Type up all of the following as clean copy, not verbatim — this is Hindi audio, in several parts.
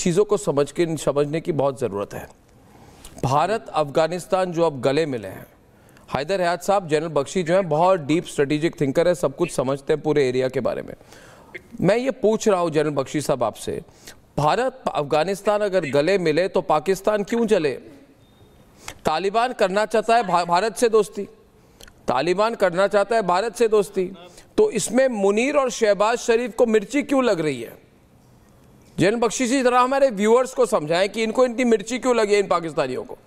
चीज़ों को समझने की बहुत ज़रूरत है। भारत अफगानिस्तान जो अब गले मिले हैं, हैदर हयात साहब, जनरल बख्शी जो है बहुत डीप स्ट्रेटेजिक थिंकर है, सब कुछ समझते हैं पूरे एरिया के बारे में। मैं ये पूछ रहा हूँ जनरल बख्शी साहब आपसे, भारत अफगानिस्तान अगर गले मिले तो पाकिस्तान क्यों जले? तालिबान करना चाहता है भारत से दोस्ती, तालिबान करना चाहता है भारत से दोस्ती, तो इसमें मुनीर और शहबाज शरीफ को मिर्ची क्यों लग रही है? जनरल बख्शी जी जरा हमारे व्यूअर्स को समझाएं कि इनको इतनी मिर्ची क्यों लगी है इन पाकिस्तानियों को।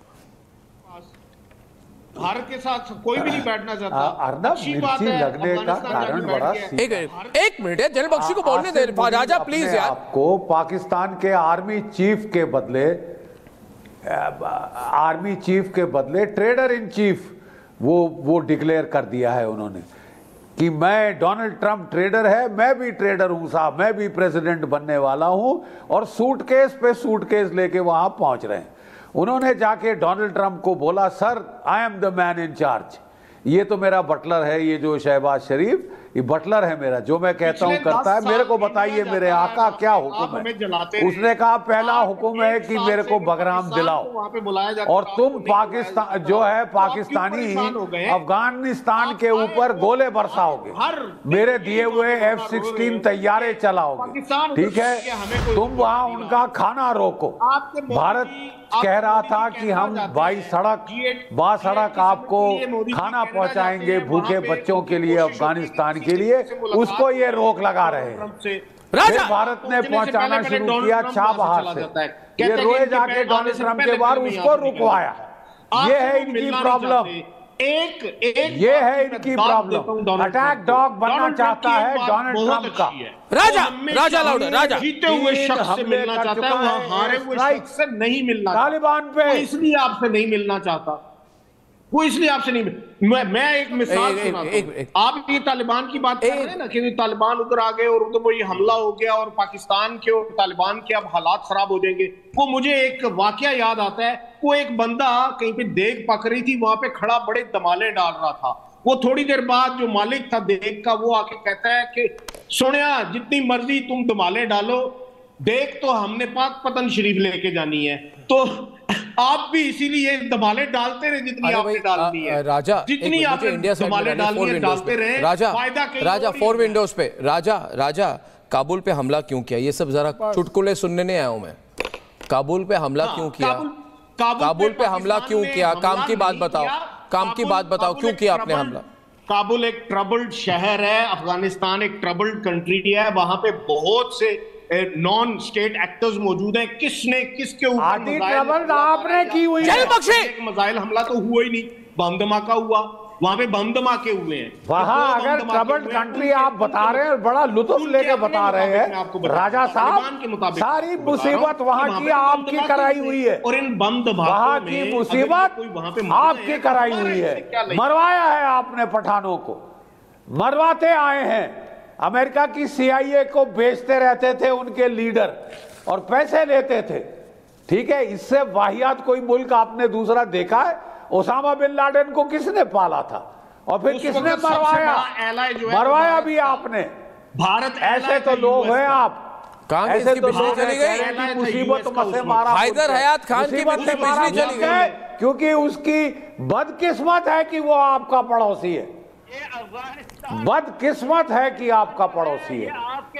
भारत के साथ कोई भी नहीं बैठना चाहता। अर्नब, मिर्ची लगने का कारण बड़ा एक मिनट है, जनरल बख्शी को बोलने दे। राजा प्लीज यार। आपको पाकिस्तान के आर्मी चीफ के बदले ट्रेडर इन चीफ वो डिक्लेयर कर दिया है उन्होंने कि मैं, डोनाल्ड ट्रंप ट्रेडर है, मैं भी ट्रेडर हूं साहब, मैं भी प्रेसिडेंट बनने वाला हूं, और सूटकेस पे सूटकेस लेके वहां पहुंच रहे हैं। उन्होंने जाके डोनाल्ड ट्रंप को बोला, sir I am the man in charge, ये तो मेरा बटलर है, ये जो शहबाज शरीफ, ये बटलर है मेरा, जो मैं कहता हूं करता है, मेरे को बताइए मेरे आका क्या हुक्म है। उसने कहा पहला हुक्म है कि मेरे को बगराम दिलाओ, और तुम पाकिस्तान जो है पाकिस्तानी अफगानिस्तान के ऊपर गोले बरसाओगे, मेरे दिए हुए F-16 तैयारे चलाओगे, ठीक है, तुम वहां उनका खाना रोको। भारत कह रहा था कि हम बासड़क आपको खाना पहुंचाएंगे भूखे बच्चों के लिए, अफगानिस्तान के लिए, उसको ये रोक लगा रहे हैं। फिर भारत ने पहुंचाना शुरू किया चाबहार से, ये रोए जाके डोनाल्ड ट्रंप के बाद उसको रुकवाया। ये है इनकी प्रॉब्लम, ये है इनकी प्रॉब्लम। अटैक डॉग बनना चाहता है डोनाल्ड ट्रंप का। राजा लाउडर, राजा जीते हुए शख्स से मिलना चाहता है, वहां हारे हुए शख्स से नहीं मिलना, तालिबान पे इसलिए आपसे नहीं मिलना चाहता, वो इसलिए आपसे नहीं। मैं एक मिसाल सुनाता हूं। आप ये तालिबान की बात कर रहे हैं ना कि तालिबान उधर आ गए और उधर वो ये हमला हो गया और पाकिस्तान के और तालिबान के अब हालात खराब हो जाएंगे, वो मुझे एक वाकया याद आता है। वो एक बंदा कहीं पे देग पक रही थी, वहां पे खड़ा बड़े दमाले डाल रहा था। वो थोड़ी देर बाद जो मालिक था देग का, वो आके कहता है कि सोनिया जितनी मर्जी तुम दमाले डालो, देख तो हमने पाक पतन शरीफ लेके जानी है, तो आप भी इसीलिए दमाले डालते रहे जितनी आपने डालनी है। राजा, जितनी आप दमाले डालते रहे। राजा 4 विंडोज पे, राजा काबुल पे हमला क्यों किया? ये सब जरा चुटकुले सुनने नहीं आया हूं मैं। काबुल पे हमला क्यों किया? काबुल पे हमला क्यों किया? काम की बात बताओ, काम की बात बताओ, क्यों किया आपने हमला? काबुल एक ट्रबल्ड शहर है, अफगानिस्तान एक ट्रबल्ड कंट्री है, वहां पे बहुत से नॉन स्टेट एक्टर्स मौजूद हैं। किसने किसके ऊपर आपने की हुई है? मिसाइल हमला तो हुआ ही नहीं, बम धमाका हुआ, वहां पे बम धमाके हुए हैं। वहां अगर ट्रबल्ड कंट्री आप बता रहे हैं, बड़ा लुत्फ लेके बता रहे हैं राजा साहब, सारी मुसीबत वहां की आपकी कराई हुई है, और इन बम धमाकों वहां की मुसीबत आपकी कराई हुई है। मरवाया है आपने पठानों को, मरवाते आए हैं। अमेरिका की CIA को बेचते रहते थे उनके लीडर और पैसे लेते थे, ठीक है। इससे वाहियात कोई मुल्क आपने दूसरा देखा है? ओसामा बिन लादेन को किसने पाला था और फिर किसने मरवाया? मरवाया भी आपने। भारत ऐसे तो लोग हैं आप, ऐसे तो लोग चली गई मुसीबत में मारा हैदर हयात खान की बिजली चली गई क्योंकि उसकी बदकिस्मत है कि वो आपका पड़ोसी है, बदकिस्मत है कि आपका पड़ोसी है।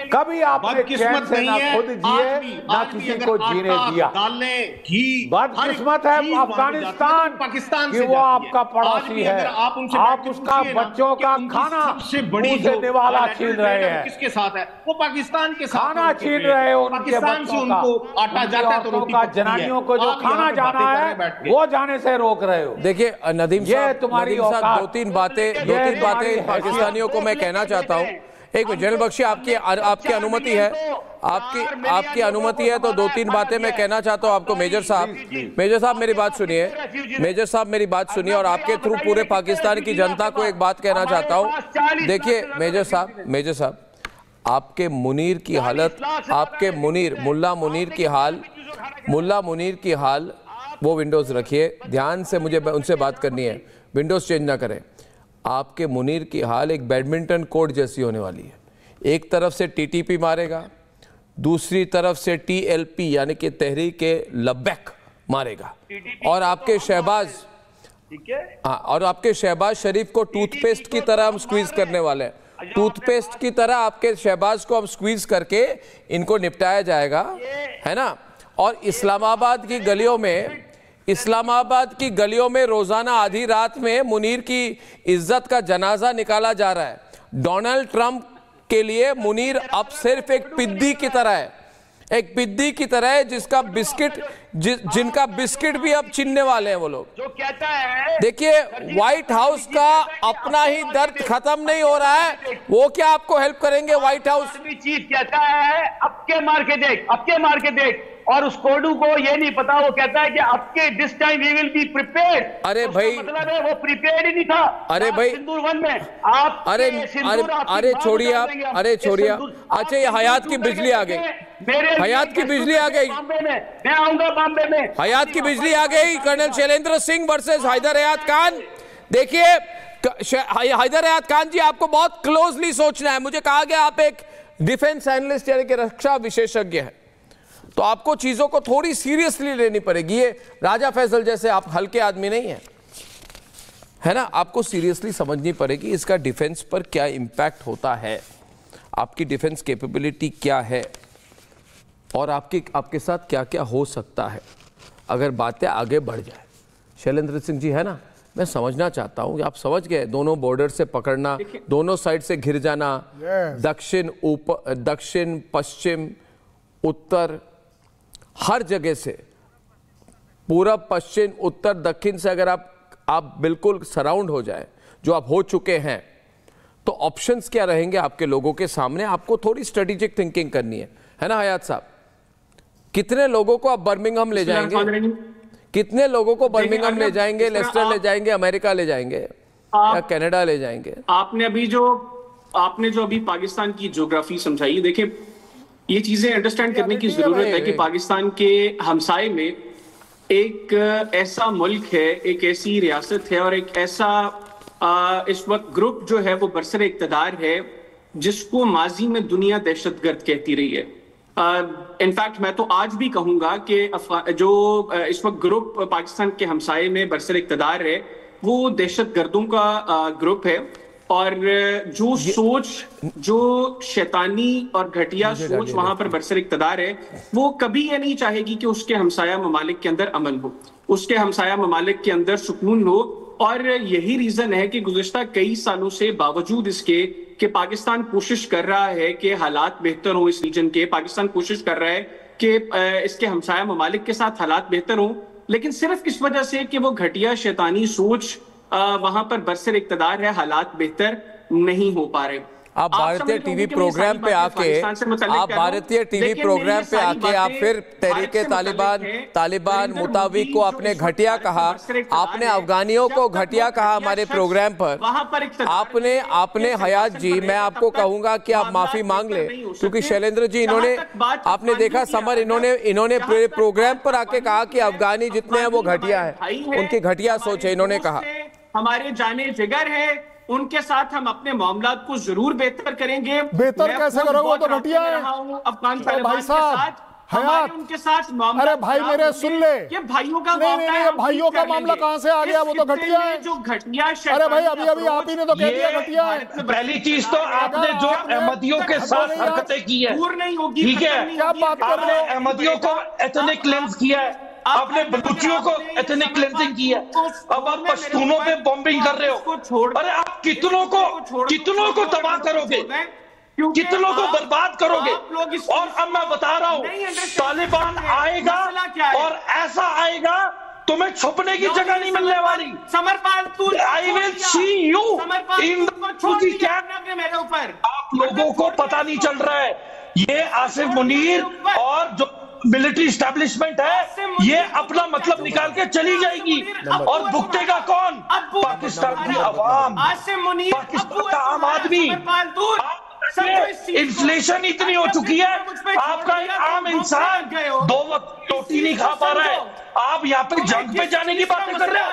कभी आपने चैन से ना खुद जिए ना किसी को जीने दिया। बदकिस्मत है अफगानिस्तान पाकिस्तान कि वो आपका पड़ोसी है, आप उसका बच्चों का खाना से निवाला छीन रहे हैं। किसके साथ है? वो पाकिस्तान के साथ खाना छीन रहे हैं, उनके बच्चों का, आटा जाता है तो रोटी का, जनानियों को जो खाना जाना है वो जाने से रोक रहे हो। देखिए नदीम साहब, तुम्हारी दो तीन बातें पाकिस्तानियों को मैं कहना चाहता हूं। एक मिनट जनरल बख्शी, आपकी अनुमति है, आपकी अनुमति है तो 2-3 बातें मैं कहना चाहता हूं आपको। मेजर साहब मेरी बात सुनिए, मेजर साहब मेरी बात सुनिए, और आपके थ्रू पूरे पाकिस्तान की जनता को एक बात कहना चाहता हूं। देखिए मेजर साहब, आपके मुनीर की हालत, आपके मुल्ला मुनीर की हाल, वो विंडोज रखिए ध्यान से, मुझे उनसे बात करनी है, विंडोज चेंज ना करें। आपके मुनीर की हाल एक बैडमिंटन कोर्ट जैसी होने वाली है। एक तरफ से TTP मारेगा, दूसरी तरफ से TLP यानी कि तहरीक-ए-लब्बैक मारेगा, और आपके शहबाज, ठीक है, हाँ, और आपके शहबाज शरीफ को टूथपेस्ट की तरह हम स्क्वीज करने वाले हैं। टूथपेस्ट की तरह आपके शहबाज को हम स्क्वीज करके इनको निपटाया जाएगा, है ना। और इस्लामाबाद की गलियों में रोजाना आधी रात में मुनीर की इज्जत का जनाजा निकाला जा रहा है। डोनाल्ड ट्रंप के लिए मुनीर अब सिर्फ एक पिद्दी की तरह है, एक पिद्दी की तरह है जिनका बिस्किट भी अब छीनने वाले हैं वो लोग। जो कहता है, देखिए, व्हाइट हाउस का अपना ही दर्द खत्म नहीं हो रहा है, वो क्या आपको हेल्प करेंगे? व्हाइट हाउस चीफ कहता है अबके मार के देख, और उस कोडू को ये नहीं पता, वो कहता है कि आपके this time we will be prepared. अरे भाई, मतलब है वो प्रिपेयर्ड ही नहीं था। अरे भाई, सिंदूर वन में आप, अरे छोड़िए आप, अरे छोड़िए आप। अच्छा, ये हयात की बिजली आ गई, हयात की बिजली आ गई, मैं आऊंगा बॉम्बे में, हयात की बिजली आ गई। कर्नल शैलेंद्र सिंह वर्सेस हैदर हयात खान। देखिए हैदर हयात खान जी, आपको बहुत क्लोजली सोचना है। मुझे कहा गया आप एक डिफेंस एनालिस्ट यानी कि रक्षा विशेषज्ञ है, तो आपको चीजों को थोड़ी सीरियसली लेनी पड़ेगी। ये राजा फैसल जैसे आप हल्के आदमी नहीं है ना, आपको सीरियसली समझनी पड़ेगी इसका डिफेंस पर क्या इंपैक्ट होता है, आपकी डिफेंस कैपेबिलिटी क्या है, और आपके साथ क्या क्या हो सकता है अगर बातें आगे बढ़ जाए। शैलेंद्र सिंह जी, है ना, मैं समझना चाहता हूं कि आप समझ गए, दोनों बॉर्डर से पकड़ना, दोनों साइड से घिर जाना, दक्षिण पश्चिम उत्तर हर जगह से, पूरब पश्चिम उत्तर दक्षिण से अगर आप बिल्कुल सराउंड हो जाए, जो आप हो चुके हैं, तो ऑप्शंस क्या रहेंगे आपके लोगों के सामने? आपको थोड़ी स्ट्रेटेजिक थिंकिंग करनी है ना हयात साहब? कितने लोगों को आप बर्मिंघम ले जाएंगे? कितने लोगों को बर्मिंघम ले जाएंगे, लेस्टर ले जाएंगे, अमेरिका ले जाएंगे या कनाडा ले जाएंगे? आपने जो अभी पाकिस्तान की ज्योग्राफी समझाई, देखें ये चीजें अंडरस्टैंड करने की जरूरत है कि पाकिस्तान के हमसाए में एक ऐसा मुल्क है, एक ऐसी रियासत है और एक ऐसा इस वक्त ग्रुप जो है वो बरसर इक्तदार है जिसको माजी में दुनिया दहशतगर्द कहती रही है। इनफैक्ट मैं तो आज भी कहूंगा कि जो इस वक्त ग्रुप पाकिस्तान के हमसाए में बरसर इक्तदार है वो दहशतगर्दों का ग्रुप है, और जो सोच, जो शैतानी और घटिया सोच वहां पर बरसर इक्तदार है, वो कभी ये नहीं चाहेगी कि उसके हमसाया ममालिक के अंदर अमन हो, उसके हमसाया ममालिक के अंदर सुकून हो। और यही रीजन है कि गुज़िश्ता कई सालों से बावजूद इसके कि पाकिस्तान कोशिश कर रहा है कि हालात बेहतर हो इस रीजन के, पाकिस्तान कोशिश कर रहा है कि इसके हमसाया ममालिक के साथ हालात बेहतर हो, लेकिन सिर्फ इस वजह से कि वो घटिया शैतानी सोच वहां पर बरसर इक्तदार है, हालात बेहतर नहीं हो पा रहे। आप भारतीय टीवी प्रोग्राम पे आके आप फिर तहरीके तालिबान मुताबिक को आपने घटिया कहा, आपने अफगानियों को घटिया कहा हमारे प्रोग्राम पर। आपने हयात जी, मैं आपको कहूंगा कि आप माफी मांग ले, क्योंकि शैलेंद्र जी आपने देखा समर, इन्होंने प्रोग्राम पर आके कहा कि अफगानी जितने हैं वो घटिया है, उनकी घटिया सोच है, इन्होंने कहा। हमारे जाने जिगर है, उनके साथ हम अपने मामलात को जरूर बेहतर करेंगे। बेहतर कैसे करोगे? वो तो घटिया है अफगान भाई साहब, हयात उनके साथ मामला। अरे भाई मेरे सुन ले, ये भाइयों का मामला है, भाइयों का मामला कहां से आ गया? वो तो घटिया है, जो घटिया। अरे भाई अभी आप ही ने तो कह दिया घटिया है। पहली चीज तो आपने जो अहमदियों के साथ हरकतें की है, दूर नहीं होगी, ठीक है, क्या बात कर रहे हो? अहमदियों को एथनिक क्लेंस किया है, आपने बलूचियों को एथनिक क्लेंसिंग की है, अब आप पश्तूनों पे बॉम्बिंग कर रहे हो। अरे आप कितनों को तबाह करोगे, कितनों को बर्बाद करोगे? और अब मैं बता रहा हूं, तालिबान आएगा और ऐसा आएगा तुम्हें छुपने की जगह नहीं मिलने वाली। I will see you in the camp. मेरे ऊपर आप लोगों को पता नहीं चल रहा है, ये आसिफ मुनीर और जो मिलिट्री एस्टैब्लिशमेंट है, ये अपना मतलब निकाल के चली जाएगी, और भुगतेगा कौन? पाकिस्तान की आवाम, पाकिस्तान का आम आदमी। इन्फ्लेशन इतनी हो चुकी है, आपका एक आम इंसान 2 वक्त रोटी नहीं खा पा रहा है, आप यहाँ पे जंग पे जाने की बातें कर रहे हैं।